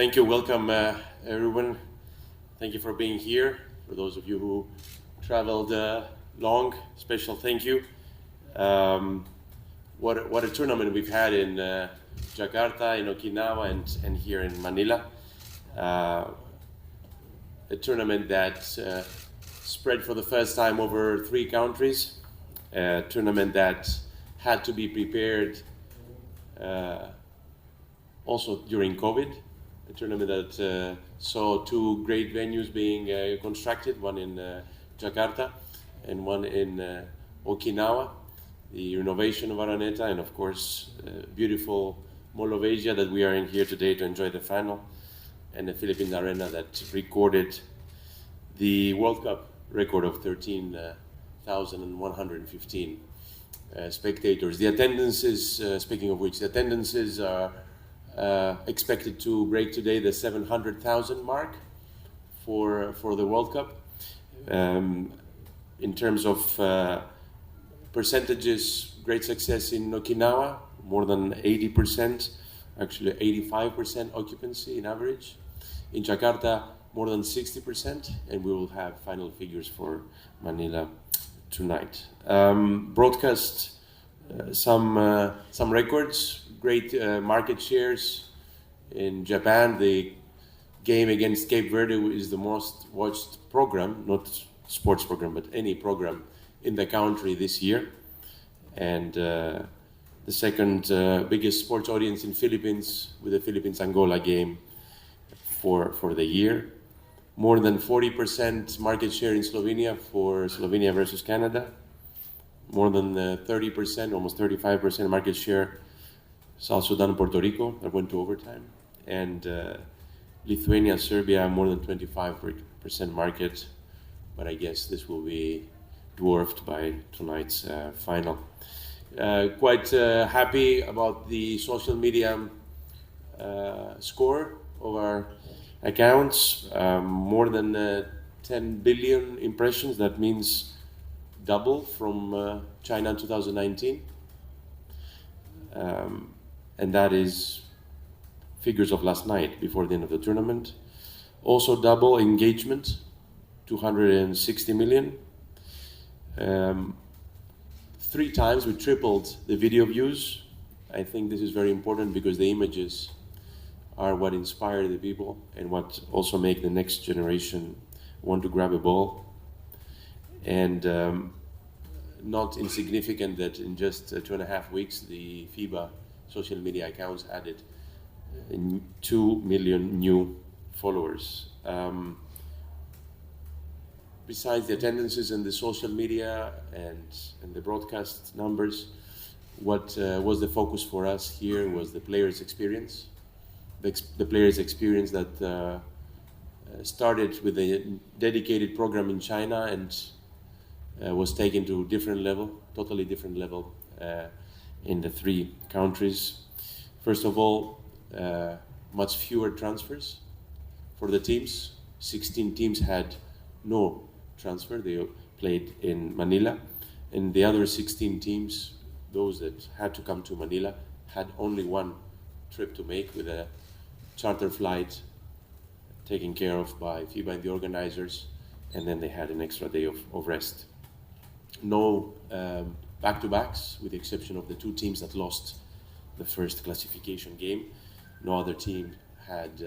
Thank you. Welcome, everyone. Thank you for being here. For those of you who traveled long, special thank you. What a tournament we've had in Jakarta, in Okinawa, and here in Manila. A tournament that spread for the first time over 3 countries. A tournament that had to be prepared also during COVID. A tournament that saw 2 great venues being constructed, one in Jakarta and one in Okinawa. The renovation of Araneta and of course beautiful Mall of Asia that we are in here today to enjoy the final, and the Philippines Arena that recorded the World Cup record of 13,115 spectators. The attendances, speaking of which, the attendances are expected to break today the 700,000 mark for the World Cup. In terms of percentages, great success in Okinawa, more than 80%, actually 85% occupancy in average. In Jakarta, more than 60%, and we will have final figures for Manila tonight. Broadcast some records, great market shares. In Japan, the game against Cape Verde is the most watched program, not sports program, but any program in the country this year. And the second biggest sports audience in Philippines, with the Philippines-Angola game for the year. More than 40% market share in Slovenia for Slovenia versus Canada. More than 30%, almost 35% market share South Sudan, Puerto Rico, that went to overtime. And Lithuania, Serbia, more than 25% market. But I guess this will be dwarfed by tonight's final. Quite happy about the social media score of our accounts. More than 10 billion impressions. That means double from China in 2019. And that is figures of last night before the end of the tournament. Also double engagement, 260 million. 3 times we tripled the video views. I think this is very important because the images are what inspire the people and what also make the next generation want to grab a ball. And not insignificant that in just 2.5 weeks, the FIBA social media accounts added 2 million new followers. Besides the attendances and the social media and the broadcast numbers, what was the focus for us here was the players' experience. The players' experience that started with a dedicated program in China and was taken to a different level, totally different level in the 3 countries. First of all, much fewer transfers for the teams. 16 teams had no transfer. They played in Manila. And the other 16 teams, those that had to come to Manila, had only 1 trip to make with a charter flight taken care of by FIBA and the organizers, and then they had an extra day of rest. No back-to-backs, with the exception of the 2 teams that lost the first classification game. No other team had,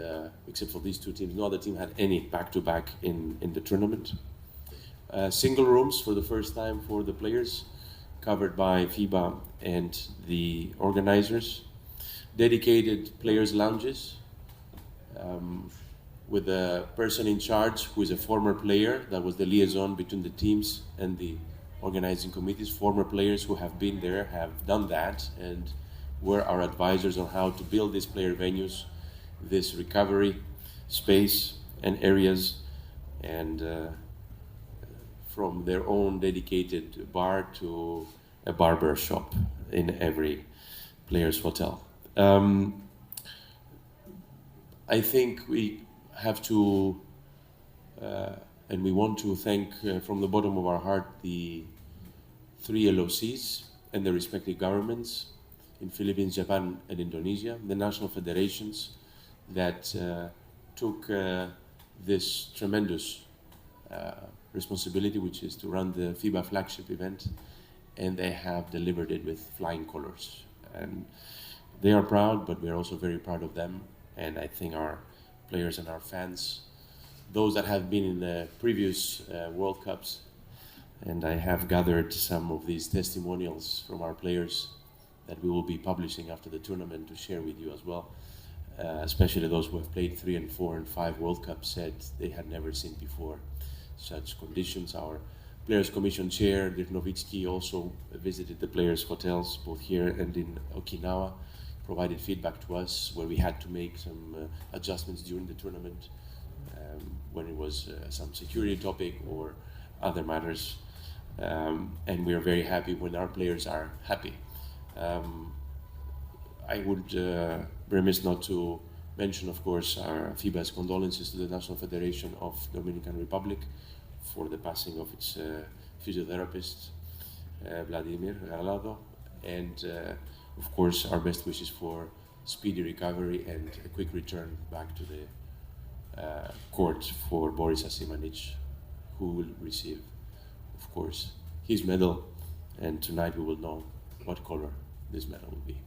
except for these 2 teams, no other team had any back-to-back in the tournament. Single rooms for the first time for the players, covered by FIBA and the organizers. Dedicated players' lounges, with a person in charge who is a former player. That was the liaison between the teams and the organizing committees. Former players who have been there have done that and were our advisors on how to build these player venues, this recovery space and areas, and from their own dedicated bar to a barber shop in every player's hotel. I think we have to, and we want to thank from the bottom of our heart the 3 LOCs and the respective governments in Philippines, Japan, and Indonesia, the national federations, that took this tremendous responsibility, which is to run the FIBA flagship event, and they have delivered it with flying colors. And they are proud, but we're also very proud of them. And I think our players and our fans, those that have been in the previous World Cups, and I have gathered some of these testimonials from our players that we will be publishing after the tournament to share with you as well. Especially those who have played 3 and 4 and 5 World Cups, said they had never seen before such conditions. Our Players Commission Chair, Dirk Nowitzki, also visited the players' hotels, both here and in Okinawa, provided feedback to us where we had to make some adjustments during the tournament, when it was some security topic or other matters. And we are very happy when our players are happy. I would be remiss not to mention, of course, our FIBA's condolences to the National Federation of Dominican Republic for the passing of its physiotherapist, Vladimir Regalado, and of course our best wishes for speedy recovery and a quick return back to the court for Boris Asimanic, who will receive, of course, his medal, and tonight we will know what color this medal will be.